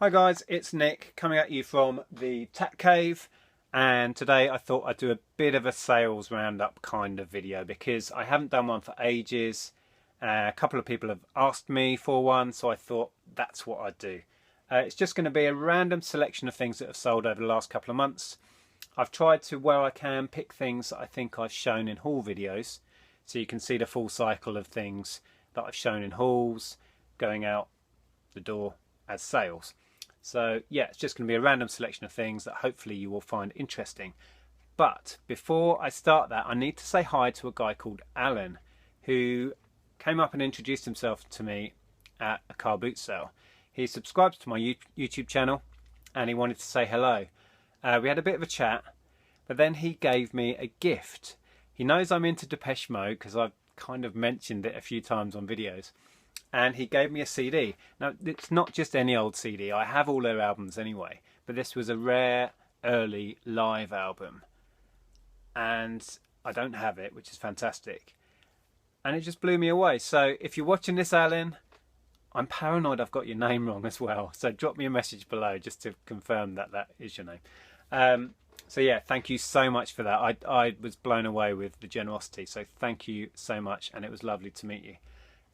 Hi guys, it's Nick coming at you from the Tech Cave, and today I thought I'd do a bit of a sales roundup kind of video because I haven't done one for ages. A couple of people have asked me for one, so I thought that's what I'd do. It's just going to be a random selection of things that have sold over the last couple of months. I've tried to, where I can, pick things that I think I've shown in haul videos, so you can see the full cycle of things that I've shown in hauls going out the door as sales. So yeah, it's just going to be a random selection of things that hopefully you will find interesting. But before I start that, I need to say hi to a guy called Alan, who came up and introduced himself to me at a car boot sale. He subscribes to my YouTube channel and he wanted to say hello. We had a bit of a chat, but then he gave me a gift. He knows I'm into Depeche Mode because I've kind of mentioned it a few times on videos. And he gave me a CD. Now, it's not just any old CD. I have all their albums anyway. But this was a rare, early live album. And I don't have it, which is fantastic. And it just blew me away. So if you're watching this, Alan, I'm paranoid I've got your name wrong as well. So drop me a message below just to confirm that that is your name. So yeah, thank you so much for that. I was blown away with the generosity. So thank you so much. And it was lovely to meet you.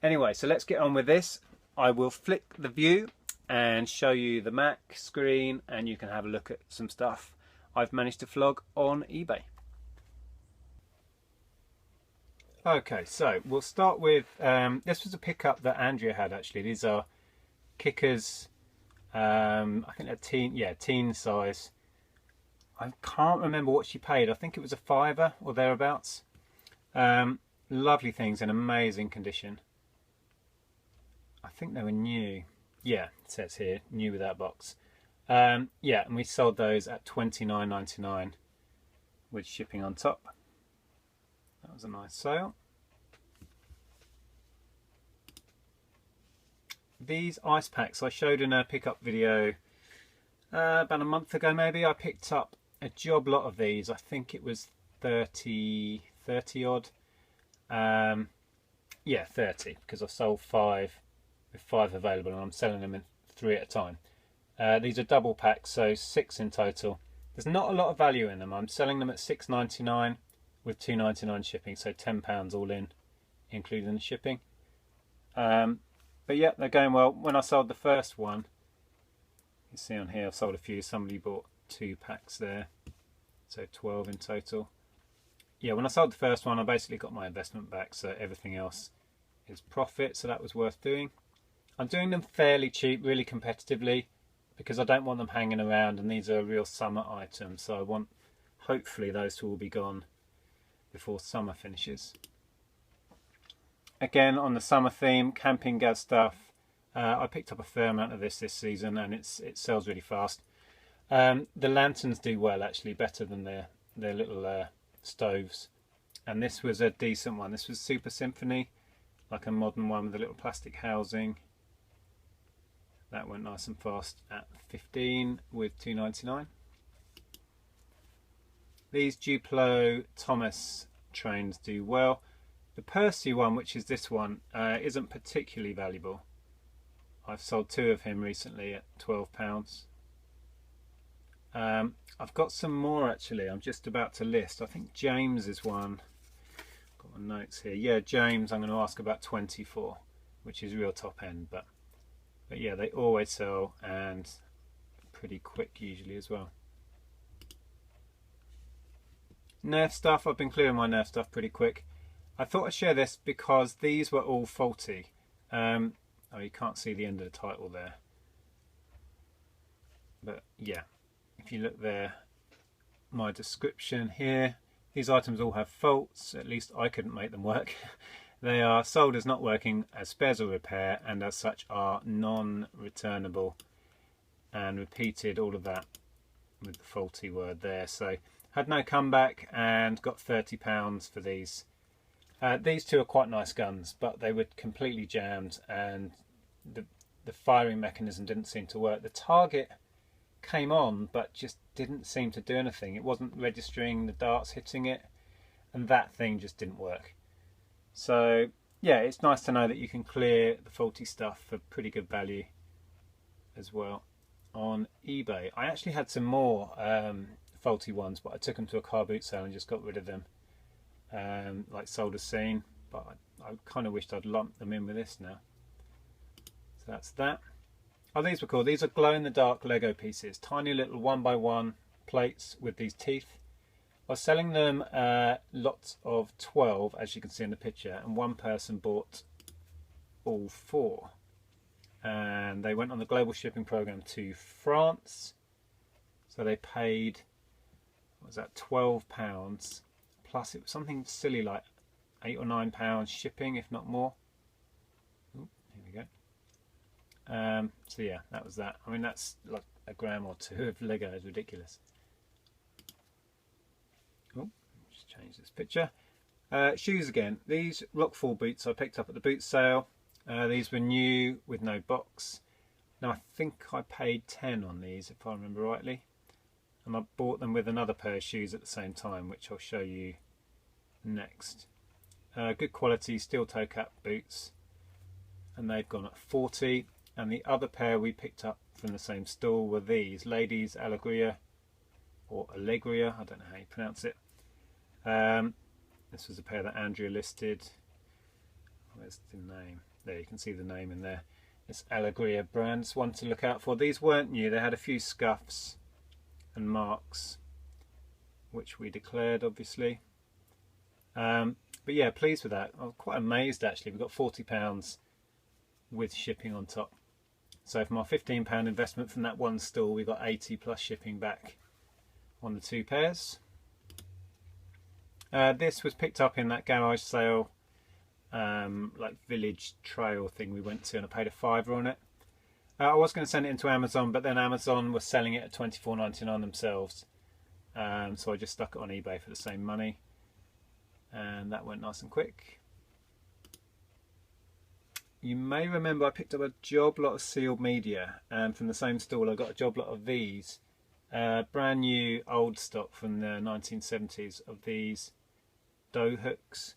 Anyway, so let's get on with this. I will flick the view and show you the Mac screen and you can have a look at some stuff I've managed to flog on eBay. Okay, so we'll start with, this was a pickup that Andrea had actually. These are kickers, I think they're teen size. I can't remember what she paid. I think it was a £5 or thereabouts. Lovely things in amazing condition. I think they were new. Yeah, it says here, new without box. Yeah, and we sold those at $29.99 with shipping on top. That was a nice sale. These ice packs I showed in a pickup video about a month ago maybe. I picked up a job lot of these. I think it was 30 odd. Yeah, 30 because I've sold 5. 5 available and I'm selling them in 3 at a time. These are double packs, so 6 in total. There's not a lot of value in them. I'm selling them at $6.99 with $2.99 shipping, so £10 all in, including the shipping. But yeah, they're going well. When I sold the first one, you see on here I've sold a few. Somebody bought 2 packs there, so 12 in total. Yeah, when I sold the first one I basically got my investment back, so everything else is profit, so that was worth doing. I'm doing them fairly cheap, really competitively, because I don't want them hanging around, and these are a real summer item, so I want, hopefully those two will be gone before summer finishes. Again, on the summer theme, camping gas stuff. I picked up a fair amount of this season, and it sells really fast. The lanterns do well, actually, better than their little stoves. And this was a decent one. This was Super Symphony, like a modern one with a little plastic housing. That went nice and fast at 15 with $2.99. These Duplo Thomas trains do well. The Percy one, which is this one, isn't particularly valuable. I've sold 2 of him recently at £12. I've got some more actually. I'm just about to list. I think James is one. Got my notes here. Yeah, James I'm going to ask about 24, which is real top end, but yeah, they always sell and pretty quick usually as well. Nerf stuff, I've been clearing my Nerf stuff pretty quick. I thought I'd share this because these were all faulty. Oh, you can't see the end of the title there. But yeah, if you look there, my description here, these items all have faults. At least I couldn't make them work. They are sold as not working as spares or repair, and as such are non-returnable, and repeated all of that with the faulty word there. So had no comeback and got £30 for these. These two are quite nice guns, but they were completely jammed and the firing mechanism didn't seem to work. The target came on but just didn't seem to do anything. It wasn't registering the darts hitting it, and that thing just didn't work. So yeah, it's nice to know that you can clear the faulty stuff for pretty good value as well. on eBay. I actually had some more faulty ones, but I took them to a car boot sale and just got rid of them, like sold as seen. But I kind of wished I'd lumped them in with this now. So that's that. Oh, these were cool. These are glow-in-the-dark Lego pieces, tiny little 1x1 plates with these teeth. I was selling them lots of 12, as you can see in the picture, and one person bought all 4. And they went on the global shipping program to France. So they paid, what was that, £12, plus it was something silly like £8 or £9 shipping, if not more. Ooh, here we go. So yeah, that was that. I mean, that's like a gram or 2 of Lego. It's ridiculous. Oh, just change this picture. Shoes again. These Rockfall boots I picked up at the boot sale. These were new with no box. Now I think I paid 10 on these, if I remember rightly. And I bought them with another pair of shoes at the same time, which I'll show you next. Good quality steel toe cap boots, and they've gone at 40. And the other pair we picked up from the same store were these Ladies Allegria, or Allegria, I don't know how you pronounce it. This was a pair that Andrea listed. Where's the name? There, you can see the name in there. It's Allegria brand. It's one to look out for. These weren't new. They had a few scuffs and marks, which we declared, obviously. But yeah, pleased with that. I was quite amazed, actually. We got £40 with shipping on top. So for my £15 investment from that one store, we got 80 plus shipping back on the 2 pairs. This was picked up in that garage sale, like village trail thing we went to, and I paid a £5 on it. I was going to send it into Amazon, but then Amazon was selling it at £24.99 themselves, so I just stuck it on eBay for the same money, and that went nice and quick. You may remember I picked up a job lot of sealed media, and from the same stall I got a job lot of these, brand new old stock from the 1970s of these dough hooks,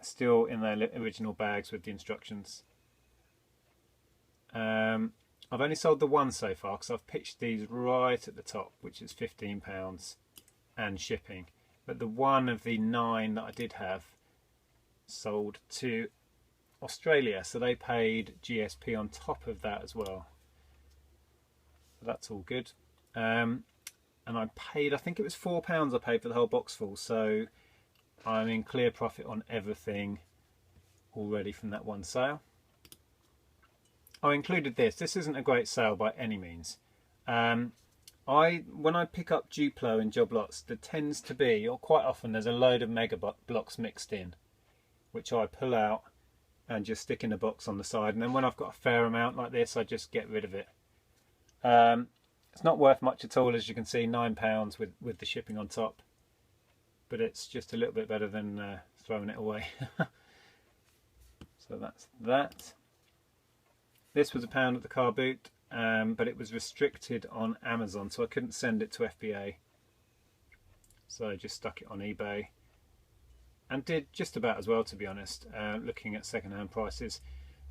still in their original bags with the instructions. I've only sold the one so far because I've pitched these right at the top, which is £15 and shipping, but the one of the 9 that I did have sold to Australia, so they paid GSP on top of that as well. So that's all good. And I paid, I think it was £4 I paid for the whole box full, so I'm in clear profit on everything already from that one sale. I included this. This isn't a great sale by any means. When I pick up Duplo in job lots, there tends to be, or quite often, there's a load of mega blocks mixed in, which I pull out and just stick in a box on the side, and then when I've got a fair amount like this, I just get rid of it. It's not worth much at all, as you can see, £9 with the shipping on top, but it's just a little bit better than throwing it away. So that's that. This was £1 at the car boot, but it was restricted on Amazon, so I couldn't send it to FBA, so I just stuck it on eBay. And did just about as well, to be honest, looking at second-hand prices.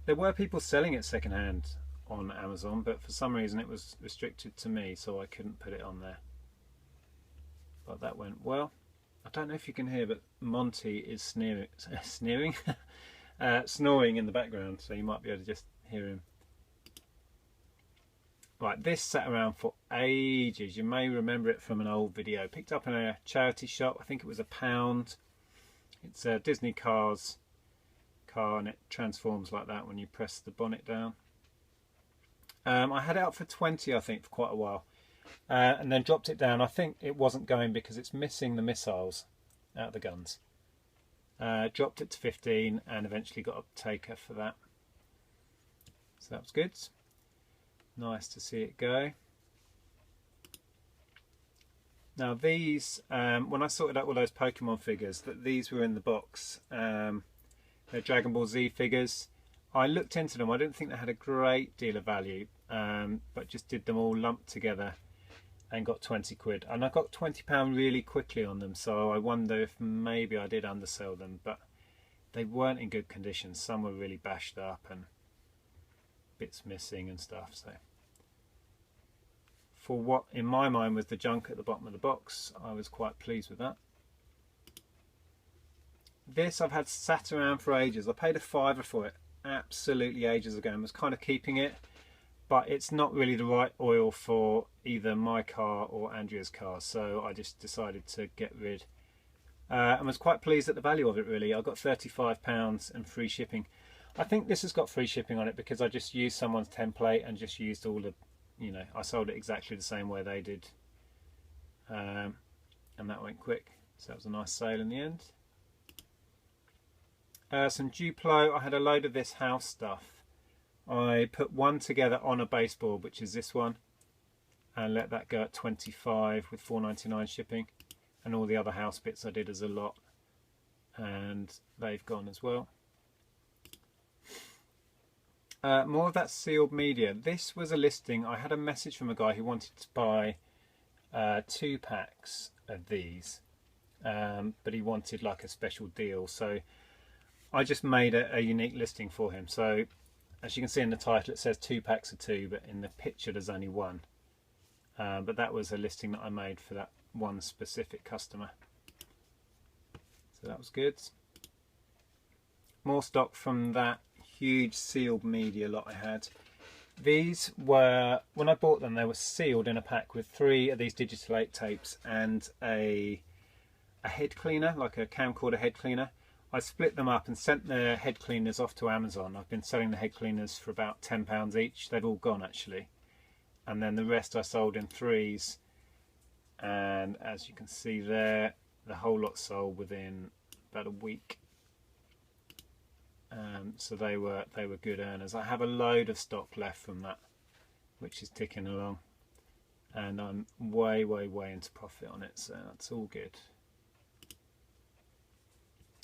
There were people selling it second-hand on Amazon, but for some reason it was restricted to me, so I couldn't put it on there. But that went well. I don't know if you can hear, but Monty is snoring in the background, so you might be able to just hear him. Right, this sat around for ages. You may remember it from an old video. Picked up in a charity shop. I think it was £1. It's a Disney Cars car, and it transforms like that when you press the bonnet down. I had it out for 20, I think, for quite a while, and then dropped it down. I think it wasn't going because it's missing the missiles out of the guns. Dropped it to 15 and eventually got a taker for that. So that was good. Nice to see it go. Now these, when I sorted out all those Pokemon figures, these were in the box. They're Dragon Ball Z figures. I looked into them. I didn't think they had a great deal of value, but just did them all lumped together and got 20 quid. And I got £20 really quickly on them, so I wonder if maybe I did undersell them, but they weren't in good condition. Some were really bashed up and bits missing and stuff. So for what in my mind was the junk at the bottom of the box. I was quite pleased with that. This I've had sat around for ages. I paid £5 for it absolutely ages ago and was kind of keeping it, but it's not really the right oil for either my car or Andrea's car, so I just decided to get rid. And was quite pleased at the value of it, really. I got £35 and free shipping. I think this has got free shipping on it because I just used someone's template and just used all the, you know, I sold it exactly the same way they did. And that went quick, so that was a nice sale in the end. Some Duplo. I had a load of this house stuff. I put one together on a baseboard, which is this one, and let that go at 25 with £4.99 shipping. And all the other house bits I did as a lot, and they've gone as well. More of that sealed media. This was a listing. I had a message from a guy who wanted to buy 2 packs of these, but he wanted like a special deal, so I just made a unique listing for him. So as you can see in the title, it says 2 packs of 2, but in the picture there's only 1. But that was a listing that I made for that one specific customer, so that was good. More stock from that huge sealed media lot I had. These were, when I bought them, they were sealed in a pack with 3 of these digital 8 tapes and a head cleaner, like a camcorder head cleaner. I split them up and sent the head cleaners off to Amazon. I've been selling the head cleaners for about £10 each. They've all gone actually, and then the rest I sold in 3s. And as you can see there, the whole lot sold within about a week. So they were good earners. I have a load of stock left from that, which is ticking along, and I'm way into profit on it, so that's all good.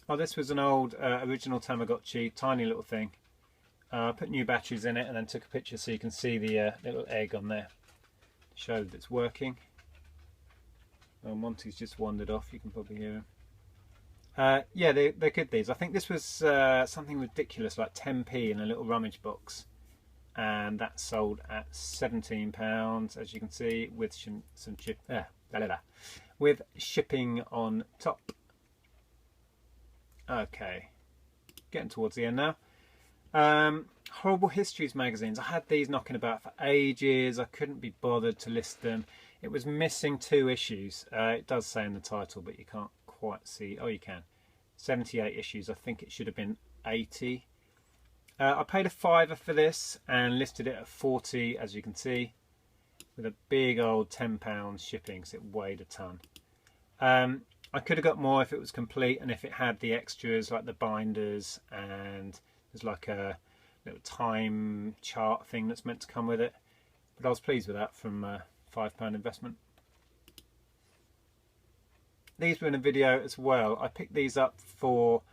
Oh, this was an old original Tamagotchi, tiny little thing. I put new batteries in it and then took a picture so you can see the little egg on there to show that it's working. Well, Monty's just wandered off, you can probably hear him. Yeah, they're good, these. I think this was something ridiculous, like 10p in a little rummage box. And that sold at £17, as you can see, with with shipping on top. Okay, getting towards the end now. Horrible Histories magazines. I had these knocking about for ages. I couldn't be bothered to list them. It was missing 2 issues. It does say in the title, but you can't quite see. Oh, you can. 78 issues. I think it should have been 80. I paid £5 for this and listed it at 40, as you can see, with a big old £10 shipping, because it weighed a ton. I could have got more if it was complete and if it had the extras like the binders, and there's like a little time chart thing that's meant to come with it. But I was pleased with that from £5 investment. These were in a video as well. I picked these up for,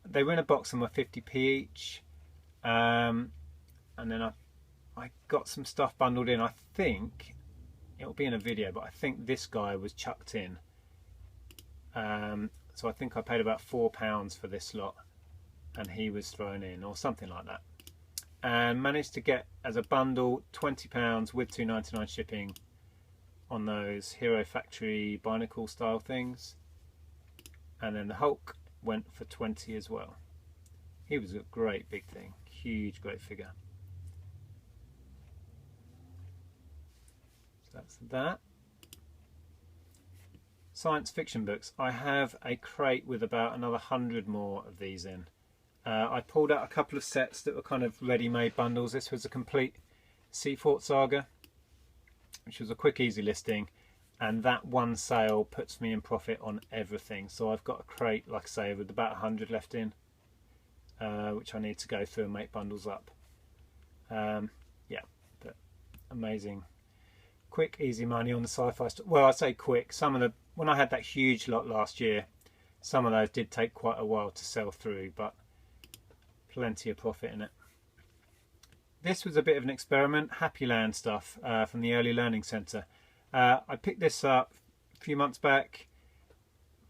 they were in a box and were 50p each. And then I got some stuff bundled in. I think it'll be in a video, but I think this guy was chucked in. So I think I paid about £4 for this lot and he was thrown in, or something like that. And managed to get as a bundle £20 with £2.99 shipping on those Hero Factory Binacle style things. And then the Hulk went for 20 as well. He was a great big thing, huge, great figure. So that's that. Science fiction books. I have a crate with about another 100 more of these in. I pulled out a couple of sets that were kind of ready-made bundles. This was a complete Seafort Saga, which was a quick, easy listing, and that one sale puts me in profit on everything. So I've got a crate, like I say, with about 100 left in, which I need to go through and make bundles up. Yeah, but amazing. Quick, easy money on the sci-fi stuff. Well, I say quick. Some of the, when I had that huge lot last year, some of those did take quite a while to sell through, but plenty of profit in it. This was a bit of an experiment, Happy Land stuff from the Early Learning Centre. I picked this up a few months back,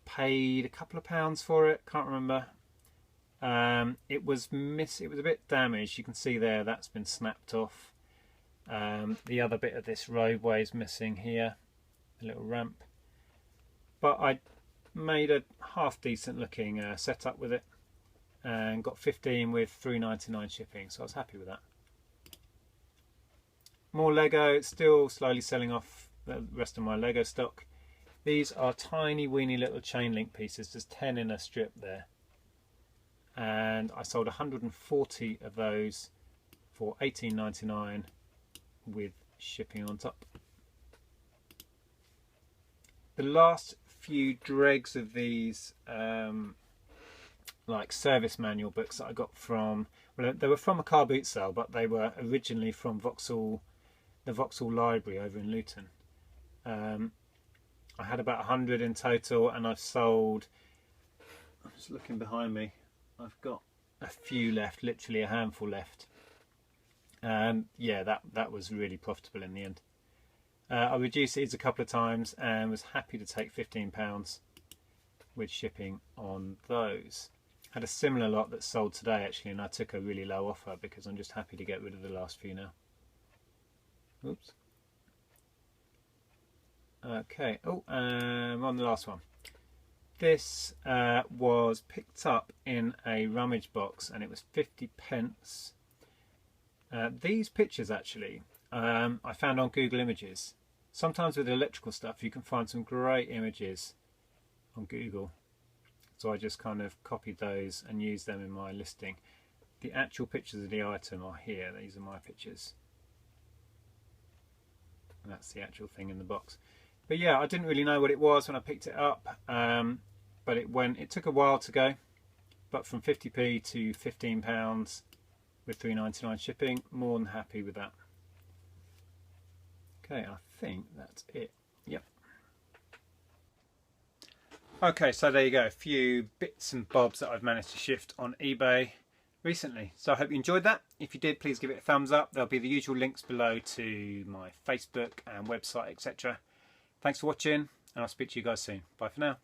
paid a couple of pounds for it, can't remember. It was a bit damaged, you can see there that's been snapped off. The other bit of this roadway is missing here, a little ramp. But I made a half decent looking setup with it and got 15 with $3.99 shipping, so I was happy with that. More Lego, it's still slowly selling off the rest of my Lego stock. These are tiny weeny little chain link pieces, there's 10 in a strip there. And I sold 140 of those for $18.99 with shipping on top. The last few dregs of these like service manual books that I got from, well, they were from a car boot sale, but they were originally from the Vauxhall Library over in Luton. I had about 100 in total, and I've sold, I'm just looking behind me, I've got a few left, literally a handful left. Yeah, that was really profitable in the end. I reduced these a couple of times and was happy to take £15 with shipping on those. Had a similar lot that sold today actually, and I took a really low offer because I'm just happy to get rid of the last few now. Oops. Okay, on the last one. This was picked up in a rummage box and it was 50p. These pictures actually I found on Google Images. Sometimes with electrical stuff you can find some great images on Google, so I just kind of copied those and used them in my listing. The actual pictures of the item are here, these are my pictures, and that's the actual thing in the box. But yeah, I didn't really know what it was when I picked it up, but it took a while to go, but from 50p to £15 with $3.99 shipping, more than happy with that. Okay, I think that's it. Yep. Okay, so there you go, a few bits and bobs that I've managed to shift on eBay recently. So I hope you enjoyed that. If you did, please give it a thumbs up. There'll be the usual links below to my Facebook and website, etc. Thanks for watching, and I'll speak to you guys soon. Bye for now.